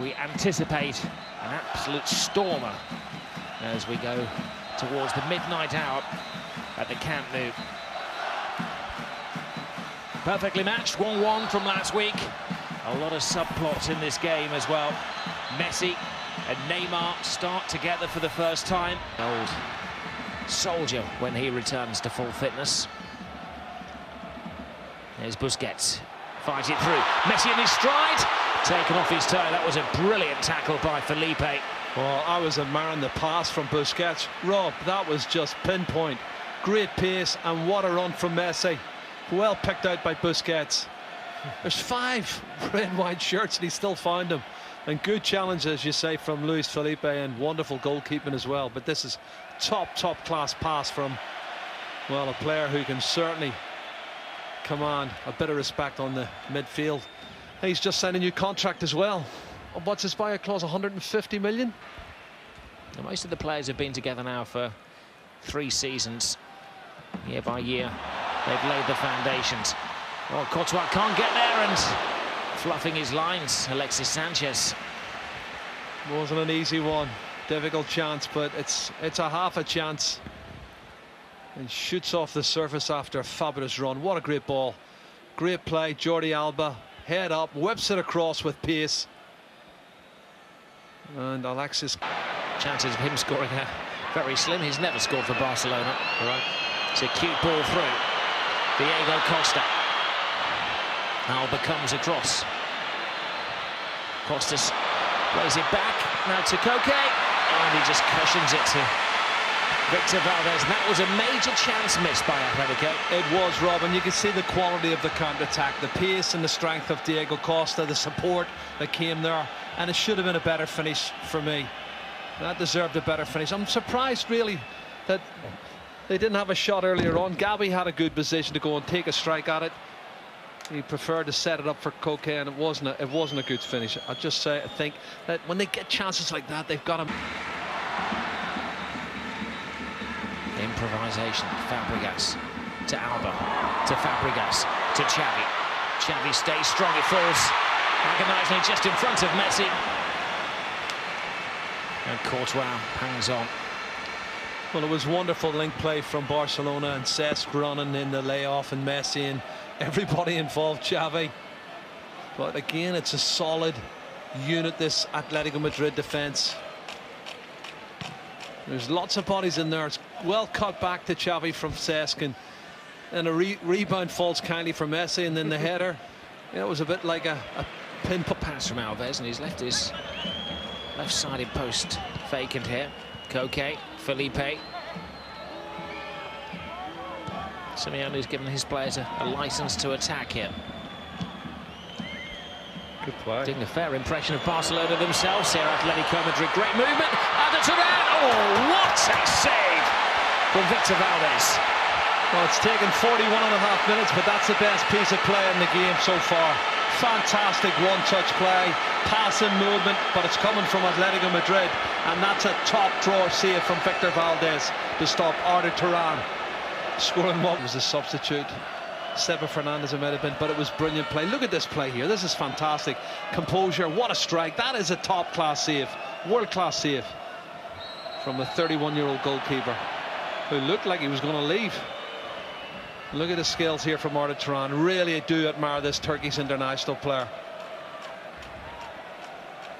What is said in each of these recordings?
we anticipate an absolute stormer as we go towards the midnight hour at the Camp Nou. Perfectly matched, 1-1 from last week. A lot of subplots in this game as well. Messi and Neymar start together for the first time. Old soldier when he returns to full fitness. There's Busquets. Fight it through. Messi in his stride. Taken off his toe. That was a brilliant tackle by Felipe. Well, I was admiring the pass from Busquets. Rob, that was just pinpoint. Great pace, and what a run from Messi. Well picked out by Busquets. There's 5 red white shirts and he still found them. And good challenge, as you say, from Luis Felipe, and wonderful goalkeeping as well. But this is top class pass from, well, a player who can certainly command a bit of respect on the midfield. He's just signed a new contract as well. What's his buyout clause? 150 million? Now, most of the players have been together now for 3 seasons. Year by year, they've laid the foundations. Well, Courtois can't get there, and fluffing his lines, Alexis Sanchez. Wasn't an easy one. Difficult chance, but it's a half a chance. And shoots off the surface after a fabulous run. What a great ball. Great play. Jordi Alba, head up, whips it across with pace. And Alexis. Chances of him scoring are very slim. He's never scored for Barcelona. Right. It's a cute ball through. Diego Costa. Alba comes across. Costas plays it back. Now to Koke. And he just cushions it to Victor Valdez. And that was a major chance missed by Atletico. It was, Rob, and you can see the quality of the counter-attack, the pace and the strength of Diego Costa, the support that came there. And it should have been a better finish for me. That deserved a better finish. I'm surprised, really, that they didn't have a shot earlier on. Gavi had a good position to go and take a strike at it. He preferred to set it up for Koke, and it wasn't a good finish. I think that when they get chances like that, they've got to. Improvisation. Fabregas to Alba, to Fabregas, to Xavi. Xavi stays strong. It falls agonizingly just in front of Messi. And Courtois hangs on. Well, it was wonderful link play from Barcelona, and Cesc running in the layoff, and Messi and everybody involved, Xavi. But again, it's a solid unit, this Atletico Madrid defence. There's lots of bodies in there. It's well cut back to Xavi from Cesc, and a rebound falls kindly from Messi, and then the header. Yeah, it was a bit like a pinpoint pass from Alves, and he's left his left-sided post vacant here. Koke, Felipe. Simeone's given his players a license to attack here. Good play. Doing a fair impression of Barcelona themselves here. Atletico Madrid, great movement. Under to that. Oh, what a save from Victor Valdez. Well, it's taken 41.5 minutes, but that's the best piece of play in the game so far. Fantastic one-touch play, passing movement, but it's coming from Atletico Madrid, and that's a top-drawer save from Victor Valdez to stop Arda Turan. Scoring what was a substitute. Seba Fernandez it might have been, but it was brilliant play. Look at this play here. This is fantastic. Composure, what a strike. That is a top-class save, world-class save from the 31-year-old goalkeeper who looked like he was going to leave. Look at the skills here from Arda Turan. Really do admire this Turkish international player.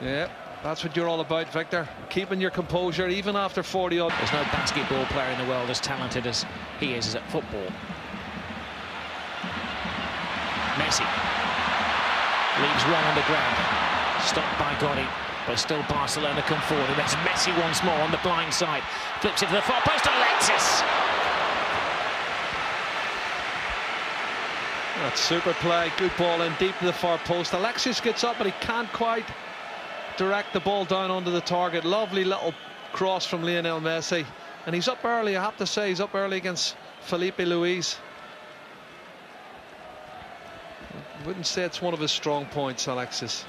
Yeah, that's what you're all about, Victor. Keeping your composure even after 40 odd. There's no basketball player in the world as talented as he is at football. Messi leaves one on the ground. Stopped by Gotti, but still Barcelona come forward. And there's Messi once more on the blind side. Flips it to the far post. Alexis. That's super play. Good ball in deep to the far post. Alexis gets up, but he can't quite direct the ball down onto the target. Lovely little cross from Lionel Messi. And he's up early, I have to say. He's up early against Felipe Luis. I wouldn't say it's one of his strong points, Alexis.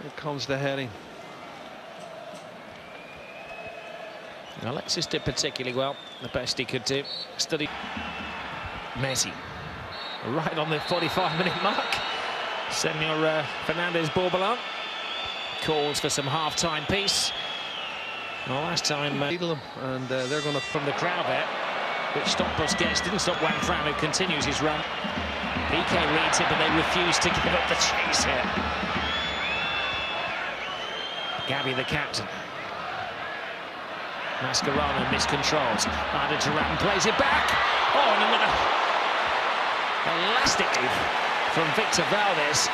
Here comes the heading. Alexis did particularly well. The best he could do. Study. Messi. Right on the 45-minute mark. Senor Fernandez Bourboulon. calls for some half-time peace. Well, last time and they're going to from the crowd there, which stopped Busquets, didn't stop Juan Fran, who continues his run. Piqué leads it, but they refuse to give up the chase here. Gavi, the captain. Mascherano miscontrols. Arda Turan plays it back. Oh, and another elastic move from Victor Valdez.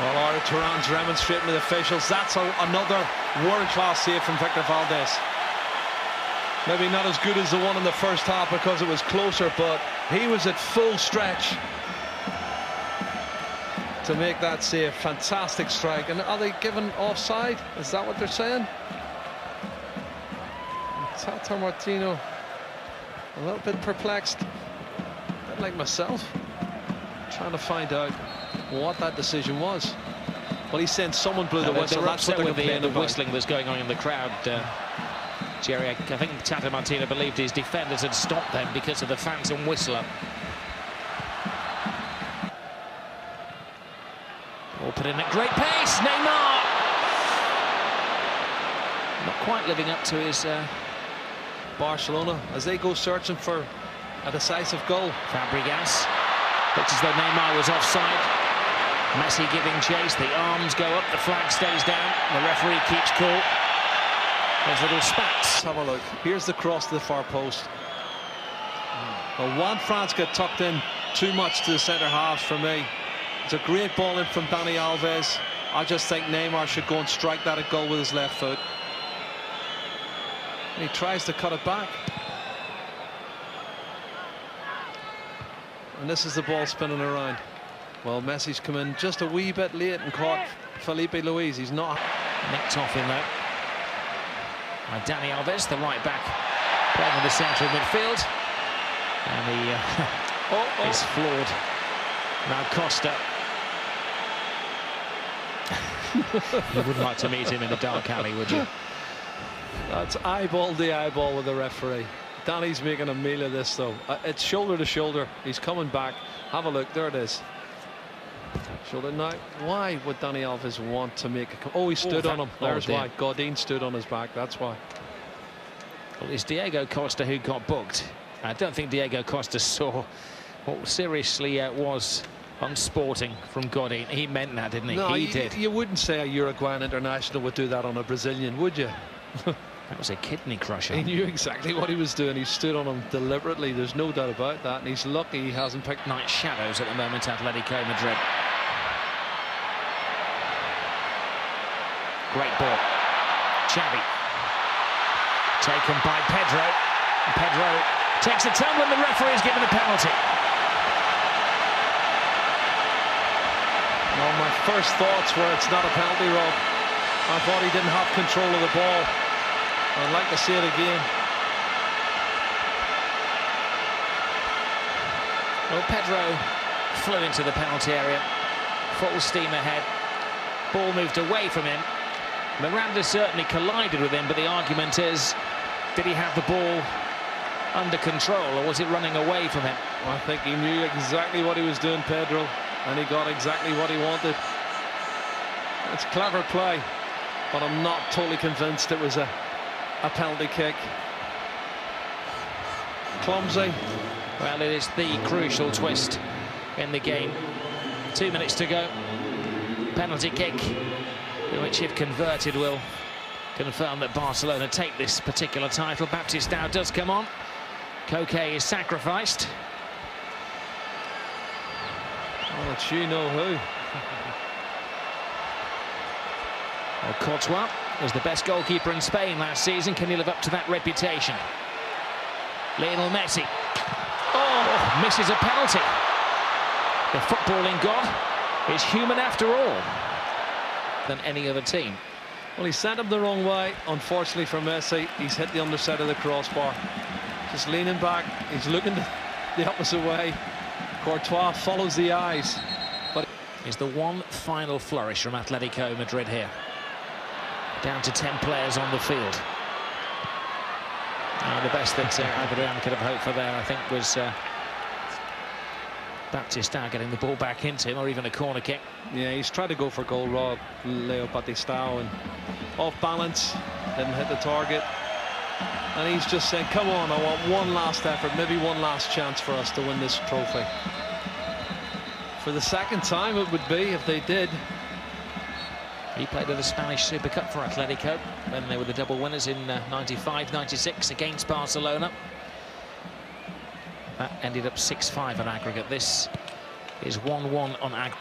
Well, Arda Turan's remonstrating with officials. That's another world-class save from Victor Valdez. Maybe not as good as the one in the first half because it was closer, but he was at full stretch to make that save. Fantastic strike. And are they given offside? Is that what they're saying? Tata Martino a little bit perplexed, a bit like myself, trying to find out what that decision was. Well, he's saying someone blew the whistle. That's what they're complaining about. The whistling that's going on in the crowd, Jerry. I think Tata Martino believed his defenders had stopped them because of the phantom whistler. All put in at great pace. Neymar not quite living up to his. Barcelona, as they go searching for a decisive goal. Fabregas looks as though Neymar was offside. Messi giving chase. The arms go up. The flag stays down. The referee keeps cool. There's little spats. Have a look. Here's the cross to the far post. Well, Juan Fran's got tucked in too much to the centre halves for me. It's a great ball in from Dani Alves. I just think Neymar should go and strike that at goal with his left foot. He tries to cut it back. And this is the ball spinning around. Well, Messi's come in just a wee bit late and caught Felipe Luis. He's not nicked off in there by Dani Alves, the right back, playing in the centre of midfield. And he is floored. Now Costa. You wouldn't like to meet him in the dark alley, would you? That's eyeball to eyeball with the referee. Danny's making a meal of this, though. It's shoulder to shoulder. He's coming back. Have a look. There it is. Shoulder now. Why would Dani Alves want to make a... Oh, he stood on him. There's why. Godin stood on his back. That's why. Well, it's Diego Costa who got booked. I don't think Diego Costa saw what seriously was unsporting from Godin. He meant that, didn't he? No, he did. You wouldn't say a Uruguayan international would do that on a Brazilian, would you? That was a kidney crusher. He knew exactly what he was doing. He stood on him deliberately. There's no doubt about that. And he's lucky he hasn't picked night shadows at the moment, Atletico Madrid. Great ball. Xavi. Taken by Pedro. Pedro takes a tumble and the referee is given a penalty. Well, my first thoughts were it's not a penalty, Rob. I thought he didn't have control of the ball. I'd like to see it again. Well, Pedro flew into the penalty area. Full steam ahead. Ball moved away from him. Miranda certainly collided with him, but the argument is, did he have the ball under control or was it running away from him? I think he knew exactly what he was doing, Pedro, and he got exactly what he wanted. It's clever play, but I'm not totally convinced it was a penalty kick. Clumsy. Well, it is the crucial twist in the game. 2 minutes to go. Penalty kick, which if converted will confirm that Barcelona take this particular title. Baptistao does come on. Koke is sacrificed. Well, it's you know who. Well, Courtois was the best goalkeeper in Spain last season. Can he live up to that reputation? Lionel Messi. Oh, misses a penalty. The footballing god is human after all than any other team. Well, he sent him the wrong way. Unfortunately for Messi, he's hit the underside of the crossbar. Just leaning back. He's looking the opposite way. Courtois follows the eyes. But is the one final flourish from Atletico Madrid here. Down to 10 players on the field. The best that Adrian could have hoped for there, I think, was Batista getting the ball back into him, or even a corner kick. Yeah, he's tried to go for goal, Rob, Leo Batista, and off balance, didn't hit the target. And he's just saying, come on, I want one last effort, maybe one last chance for us to win this trophy. For the second time it would be if they did. He played in the Spanish Super Cup for Atletico when they were the double winners in 95-96 against Barcelona. That ended up 6-5 on aggregate. This is 1-1 on aggregate.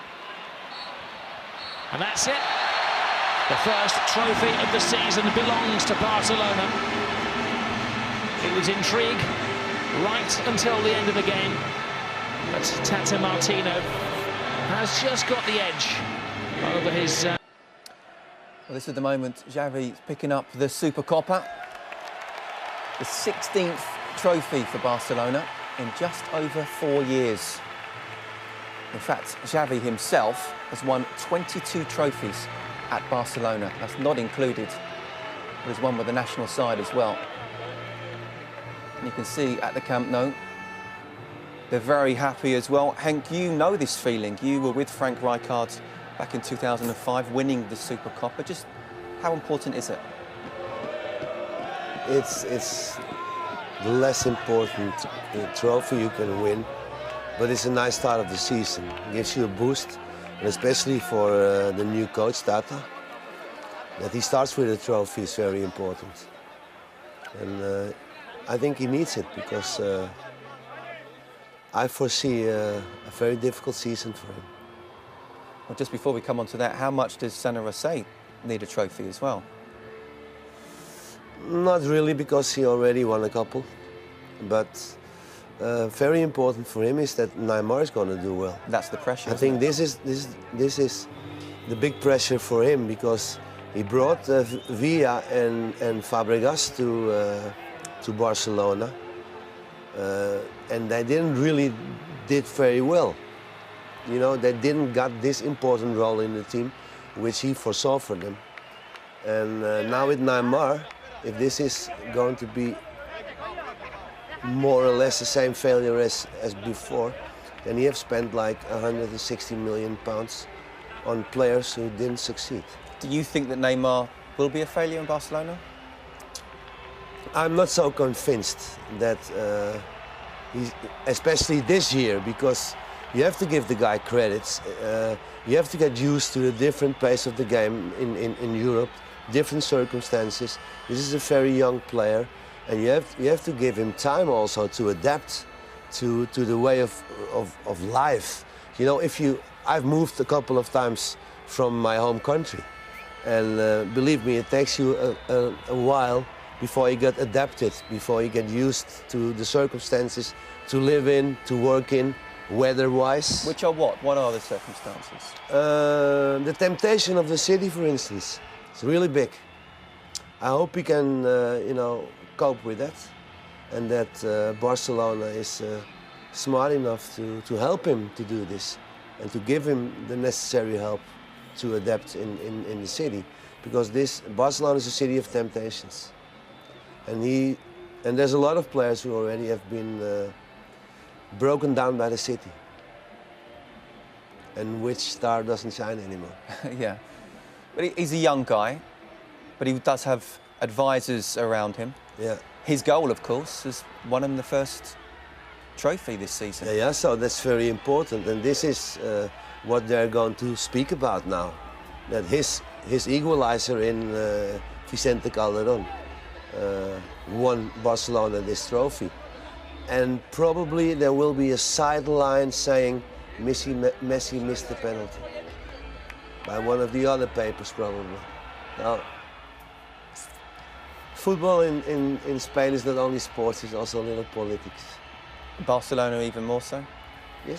And that's it. The first trophy of the season belongs to Barcelona. It was intrigue right until the end of the game. But Tata Martino has just got the edge over his... Well, this is the moment Xavi's picking up the Supercopa. The 16th trophy for Barcelona in just over 4 years. In fact, Xavi himself has won 22 trophies at Barcelona. That's not included. There's one with the national side as well. And you can see at the Camp Nou, they're very happy as well. Henk, you know this feeling. You were with Frank Rijkaard back in 2005, winning the Supercopa. Just how important is it? It's the less important trophy you can win, but it's a nice start of the season. It gives you a boost, and especially for the new coach, Tata, that he starts with a trophy is very important. And I think he needs it because I foresee a very difficult season for him. Well, just before we come on to that, how much does San Jose need a trophy as well? Not really, because he already won a couple. But very important for him is that Neymar is going to do well. That's the pressure. I think this is the big pressure for him, because he brought Villa and Fabregas to Barcelona, and they didn't really did very well. You know, they didn't got this important role in the team, which he foresaw for them. And now with Neymar, if this is going to be more or less the same failure as before, then he have spent like 160 million pounds on players who didn't succeed. Do you think that Neymar will be a failure in Barcelona? I'm not so convinced that he's, especially this year, because you have to give the guy credits. You have to get used to the different pace of the game in Europe, different circumstances. This is a very young player, and you have to give him time also to adapt to the way of life. You know, I've moved a couple of times from my home country, and believe me, it takes you a while before you get adapted, before you get used to the circumstances to live in, to work in, weather-wise. Which are what? What are the circumstances? The temptation of the city, for instance, is really big. I hope he can, you know, cope with that, and that Barcelona is smart enough to help him to do this, and to give him the necessary help to adapt in the city, because Barcelona is a city of temptations, and there's a lot of players who already have been broken down by the city, and which star doesn't shine anymore. Yeah, but he's a young guy, but he does have advisors around him. Yeah. His goal, of course, is won him the first trophy this season. Yeah, so that's very important, and this is what they're going to speak about now. That his equalizer in Vicente Calderón won Barcelona this trophy. And probably there will be a sideline saying Messi missed the penalty by one of the other papers, probably. Now, football in Spain is not only sports, it's also a little politics. Barcelona even more so?